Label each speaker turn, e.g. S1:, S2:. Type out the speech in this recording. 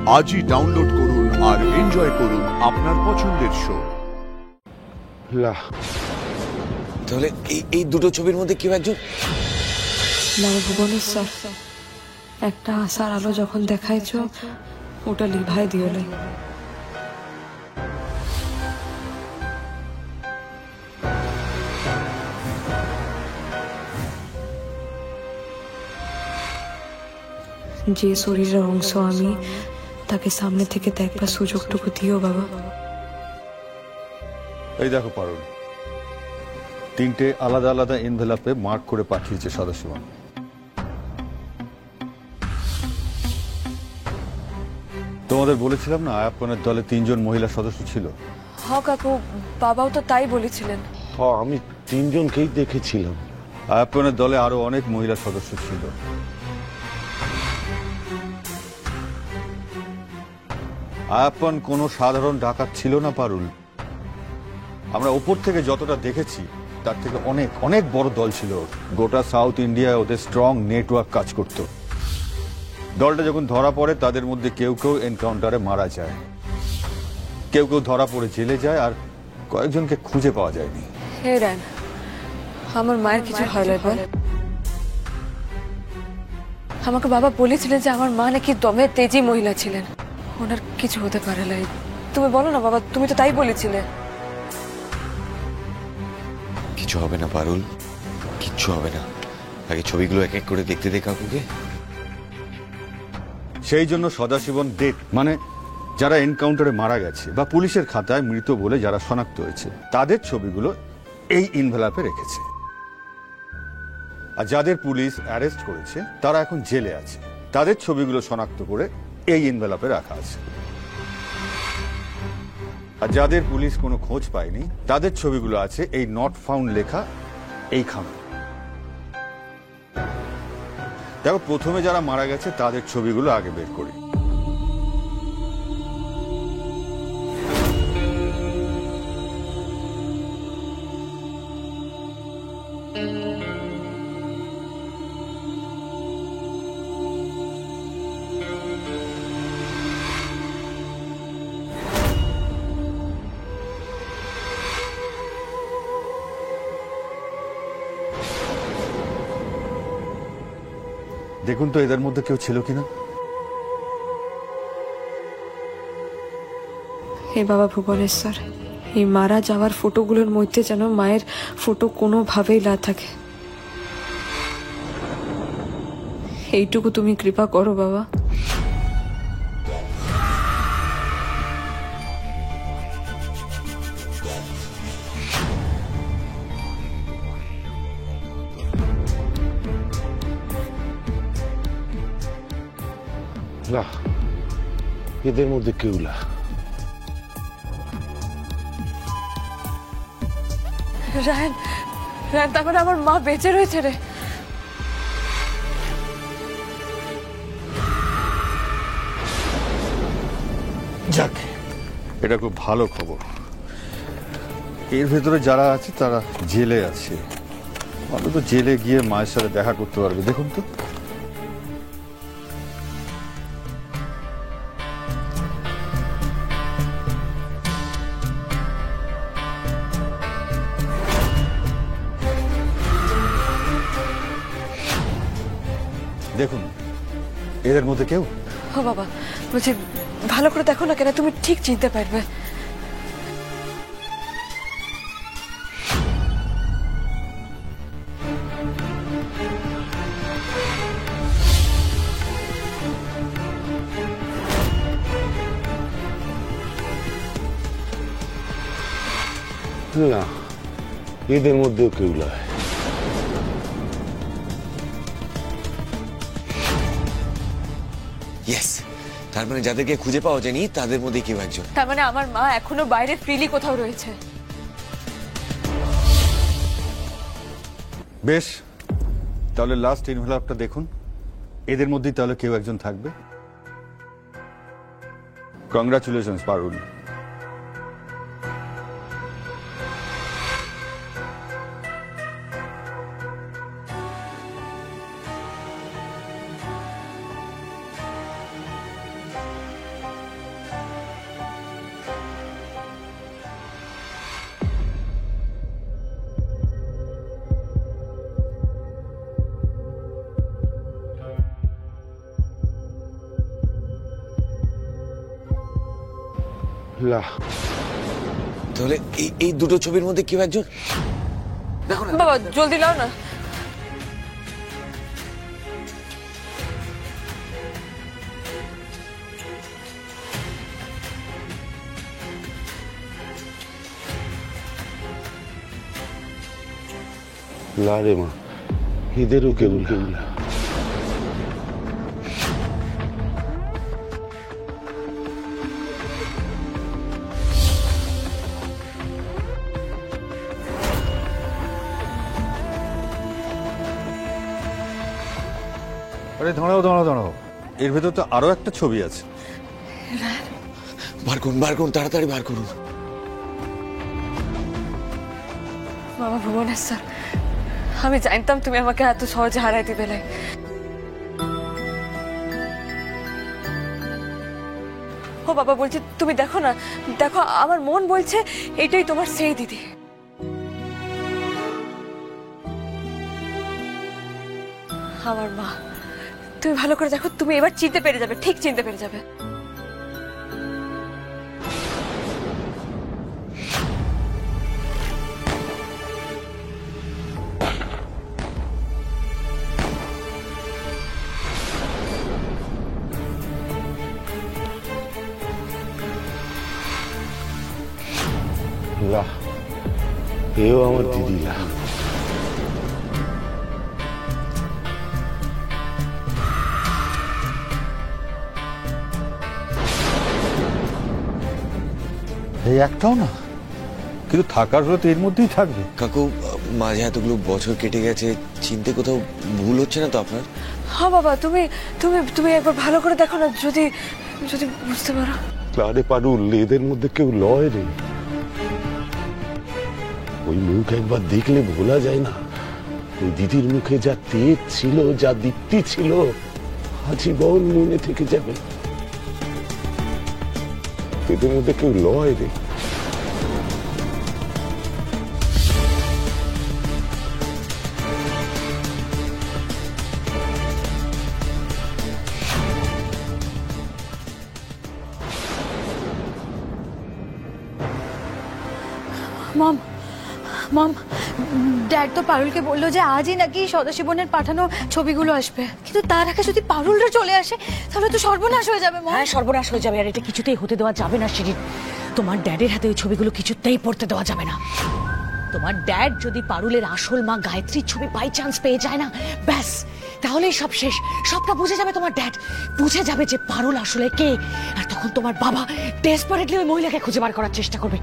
S1: আজই ডাউনলোড করুন আর এনজয় করুন আপনার পছন্দের শো।
S2: তাহলে এই দুটো ছবির মধ্যে কেউ একজন
S3: বাবা ভুবনেশ্বর, একটা আশার আলো যখন দেখাইছ ওটা লিভাই দিওলে। যে শরীরের অংশ আমি, তাকে সামনে থেকে দেখবার সুযোগটুকু দিও বাবা।
S4: এই দেখো পারুল, 3টে আলাদা আলাদা এনভেলপে মার্ক করে পাঠিয়েছে সদাশিবম। তোমাদের বলেছিলাম না আয়াপ্পানের দলে 3 জন মহিলা সদস্য ছিল।
S3: হ্যাঁ কাকু, বাবাও তো তাই বলেছিলেন।
S5: আমি 3 জনকেই দেখেছিলাম।
S4: আয়াপ্পানের দলে আরো অনেক মহিলা সদস্য ছিল। আয়াপ্পান কোনো সাধারণ ডাকাত ছিল না পারুল। আমরা উপর থেকে যতটা দেখেছি তার থেকে অনেক অনেক বড় দল ছিল। গোটা সাউথ ইন্ডিয়ায় ওদের স্ট্রং নেটওয়ার্ক কাজ করত। দলটা যখন ধরা পড়ে তাদের মধ্যে কেউ কেউ এনকাউন্টারে মারা যায়, কেউ কেউ ধরা পড়ে জেলে যায়, আর কয়েকজনকে খুঁজে পাওয়া যায়নি।
S3: হে রান, আমার মায়ের কিছু হয় বল। আমাকে বাবা বলেছিলেন যে আমার মা নাকি দমে তেজি মহিলা ছিলেন, ওনার কিছু হতে পারে না। তুমি বলো না বাবা, তুমি তো তাই বলেছিলে।
S2: কিছু হবে না পারুল, কিচ্ছু হবে না। আগে ছবিগুলো এক এক করে দেখতে দে কাকুকে।
S4: সেই জন্য সদাশিবন ডেট মানে যারা এনকাউন্টারে মারা গেছে বা পুলিশের খাতায় মৃত বলে যারা শনাক্ত হয়েছে তাদের ছবিগুলো এই এনভেলপে রেখেছে। আর যাদের পুলিশ অ্যারেস্ট করেছে তারা এখন জেলে আছে, তাদের ছবিগুলো শনাক্ত করে এই এনভেলপে রাখা আছে। আর যাদের পুলিশ কোনো খোঁজ পায়নি তাদের ছবিগুলো আছে এই নট ফাউন্ড লেখা এইখানে। দেখো, প্রথমে যারা মারা গেছে তাদের ছবিগুলো আগে বের করি। দেখুন তো এদের মধ্যে কেউ ছিল কিনা।
S3: হে বাবা ভুবনেশ্বর, এই মারা যাওয়ার ফটোগুলোর মধ্যে যেন মায়ের ফটো কোনোভাবেই না থাকে, এইটুকু তুমি কৃপা করো বাবা।
S5: না, এদের মধ্যে কেউ না।
S3: রায়ন, রায়ন, তার মানে আমার মা বেঁচে রয়েছে রে।
S4: যাক, এটা খুব ভালো খবর। এর ভেতরে যারা আছে তারা জেলে আছে, অন্তত জেলে গিয়ে মায়ের সাথে দেখা করতে পারবে। দেখুন তো, দেখুন এদের মধ্যে কেউ।
S3: ও বাবা, বলছি ভালো করে দেখো না, কেন তুমি ঠিক চিনতে পারবে।
S5: না, এদের মধ্যেও কেউ নয়।
S2: ইয়েস, তার মানে যাদেরকে খুঁজে পাওয়া যায়নি তাদের মধ্যে কেউ একজন।
S3: তার মানে আমার মা এখনো বাইরে ফ্রিলি কোথাও রয়েছে।
S4: বেশ, তাহলে লাস্ট এনভেলপটা দেখুন, এদের মধ্যেই তাহলে কেউ একজন থাকবে। কংগ্রাচুলেশনস পারুল।
S5: না
S2: তাহলে এই দুটো ছবির মধ্যে কেউ একজন
S3: বাবা জলদি লাও না।
S5: না রে মা, এদেরও কেউ না।
S4: আরে দাঁড়াও দাঁড়াও দাঁড়াও, এর ভেতর তো আরো একটা ছবি আছে।
S2: বার করুন তাড়াতাড়ি বার করুন।
S3: বাবা ভুবনেশ্বর, আমি জানতাম তুমি আমাকে এত সহজে হারাই দিবে না। ও বাবা বলছি তুমি দেখো না, দেখো আমার মন বলছে এটাই তোমার সেই দিদি। আমার মা, তুমি ভালো করে দেখো, তুমি এবার চিনতে পেরে যাবে, ঠিক চিনতে পেরে যাবে।
S5: না, এও আমার দিদি না।
S4: এই একটাও না, কিন্তু থাকার হলে তো এর মধ্যেই থাকবে।
S2: কাকু, মাঝে এতগুলো বছর কেটে গেছে, চিনতে কোথাও ভুল হচ্ছে না তো আপনার?
S3: হ্যাঁ বাবা, তুমি তুমি তুমি একবার ভালো করে দেখো না, যদি যদি বুঝতে পারো।
S5: আরে পারুল, এদের মধ্যে কেউ লয় রে। ওই মুখ একবার দেখলে ভোলা যায় না। ওই দিদির মুখে যা তেজ ছিল, যা দীপ্তি ছিল, আজীবন মনে থেকে যাবে। এদের মধ্যে কেউ লয় রে।
S6: মম মম ড্যাড তো পারুলকে বললো যে আজই নাকি সদাশিবনের পাঠানো ছবিগুলো আসবে, কিন্তু তার আগে যদি পারুলরা চলে আসে তাহলে তো সর্বনাশ হয়ে যাবে। মম,
S7: হ্যাঁ সর্বনাশ হয়ে যাবে, আর এটা কিছুতেই হতে দেওয়া যাবে না শিরিন। তোমার ড্যাডের হাতে ওই ছবিগুলো কিছুতেই পড়তে দেওয়া যাবে না। তোমার ড্যাড যদি পারুলের আসল মা গায়ত্রীর ছবি বাই চান্স পেয়ে যায় না, ব্যাস তাহলেই সব শেষ। সবটা বুঝে যাবে তোমার ড্যাড, বুঝে যাবে যে পারুল আসলে কে। আর তখন তোমার বাবা ডেসপারেটলি ওই মহিলাকে খুঁজে বার করার চেষ্টা করবে।